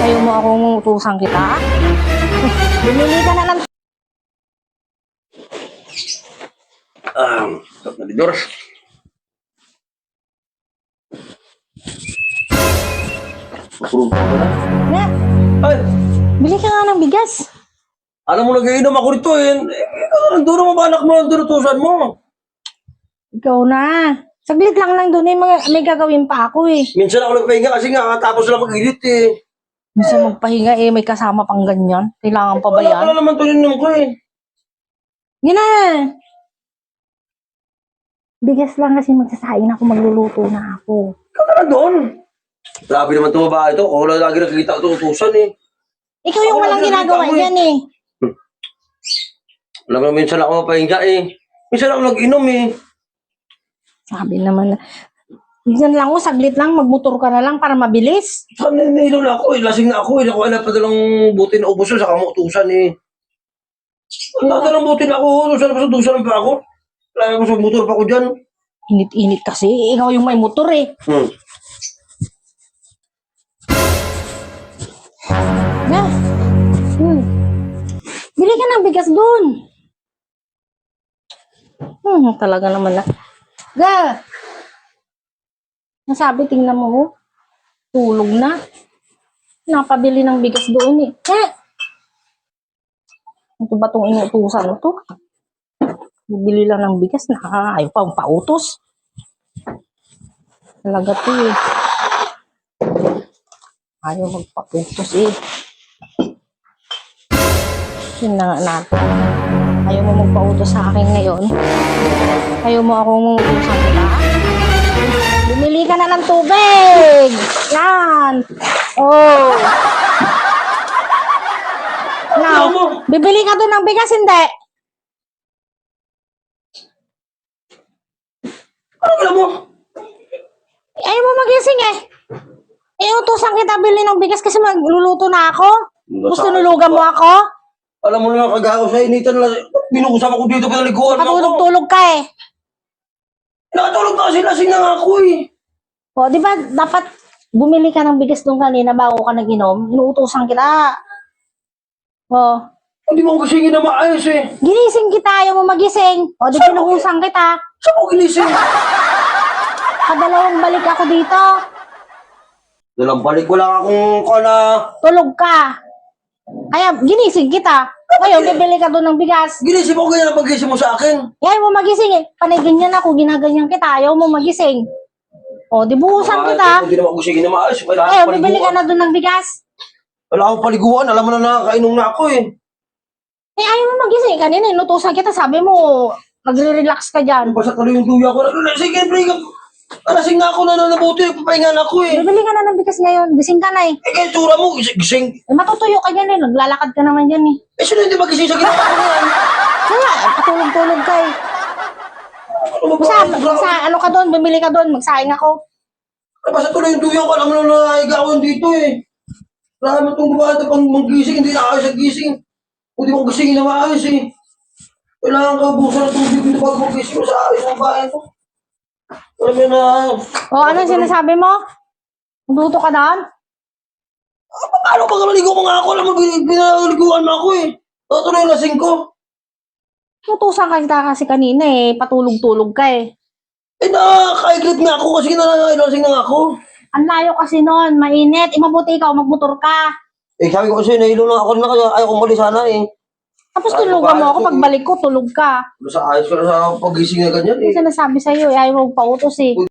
Ayaw mo akong utusan kita? Bumili ka na lang. Kapalidor. Makulong ka na. Na, Ay, bili ka nga ng bigas. alam mo, nagiinom ako rito eh. Nandun naman ba anak mo, nandun utusan mo. Ikaw na. Saglit lang doon eh. May gagawin pa ako eh. Minsan ako nagpahinga kasi nga, tapos lang mag-edit eh. Minsan magpahinga eh. May kasama pang ganyan. Kailangan pa ba yan? Wala naman to yun ko eh. Yun na. Bigas lang kasi magsasain ako. Magluluto na ako. Ikaw na lang doon. Grabe naman itong babae ito. Ako lang lagi nakikita ito utusan eh. Ikaw yung Ako walang lang ginagawa nakikita mo dyan eh. Alam mo, minsan ako mapahinga eh. Minsan ako nag-inom eh. Sabi naman na. Minsan lang saglit lang. Magmotor ka na lang para mabilis. Saan nahilo na ako eh. Lasing na ako eh. Nakuha na pa dalang buti na ubos yun. Saka mo utusan eh. Nadalang buti na ako. Utusan pa sa utusan pa ako. Lagi ko sa motor pa ako dyan. Init-init kasi. Ikaw yung may motor eh. Na. Bili ka ng bigas doon. Talaga naman na. Ga. Nasabi, tingnan mo. Oh. Tulog na. Napabili ng bigas doon eh. Ito ba itong inutusan ito? Bibili lang ng bigas na ayaw pa pautos. Talaga ito eh. Ayaw magpautos eh. Yun na nga natin. Ayaw mo magpautos sa akin ngayon. Ayaw mo akong utusan kita. Bumili ka na ng tubig. Yan. Oh. Now, bibili ka doon ng bigas, hindi? Ano alam mo? Ayaw mo magising eh. Utusan kita bili ng bigas kasi magluluto na ako. Gusto nulugan mo ako? Alam mo naman kagawa sa initan na binukusap ako dito pa nalikuan na ako. Patulog-tulog ka eh. Nakatulog na kasi lasing na nga ako eh. O, di ba dapat bumili ka ng bigas doon kanina bago ka nag-inom? Inuutosan kita. O, Hindi mo gisingin na maayos eh. ginising kita, ayaw mo magising. O, di pinuhusan kita. Saan mo ginising? Kadalawang balik ako dito. Dalang balik ko lang akong kana. Tulog ka. Kaya ginising kita. Ngayon, bibili ka doon ng bigas. Ginising mo ganyan ang pag-gising mo sa akin. Ayaw mo magising eh. Panay ganyan ako, ginaganyan kita. Ayaw mo magising. O, di buhusan kita. Hindi naman gisingin na maayos. Ayaw, bibili ka na doon ng bigas. Wala akong paliguan. Alam mo na nakakainom na ako eh. Eh, ayaw mo magising. Kanina, inutusan kita. Sabi mo, magre-relax ka dyan. Basta tuloy yung tuya ko. Sige, pre. Alasing na ako na nanabuti. Papahinga na ako eh. Bibili ka na ng bigas ngayon. Gising ka na eh. Eh, kaya tsura mo. Gising. Eh, matutuyo ka dyan eh. Naglalakad ka naman dyan eh. Eh, sino hindi magising sa ginawa ko yan? Kaya, patulog-tulog ka eh. Ano ba? Ano ka doon? Bumili ka doon. Magsaing ako. Basta tuloy yung tuya ko. Alam mo na naiga ako dito eh. Wala naman itong gumawa pang mag-gising. Hindi na ayos sa gising. Hindi mo gisingin na maayos eh. Kailangan ka busan ng tubig dito bago mag-gising mo sa ayos ng bahay ko. Alam mo na. O, ano yung sinasabi mo? Magluto ka doon? Paano pag naligo ko nga ako? Alam mo, pinaliguan mo ako eh. Tuloy yung lasing ko. Utusan ka kita kasi kanina eh. Patulog-tulog ka eh. Eh, nakakaiglit nga ako kasi lasing na nga ako. Ang layo kasi noon. Mainit. Mabuti ikaw. Magmotor ka. Eh, sabi ko kasi, nahilo na ako na kaya ayaw kong mali sana eh. Tapos tulugan mo ako. Pagbalik ko, tulog ka. Sa ayos ko na sa pag-gising na ganyan eh. Yung sinasabi sa'yo, ayaw mo pautos eh.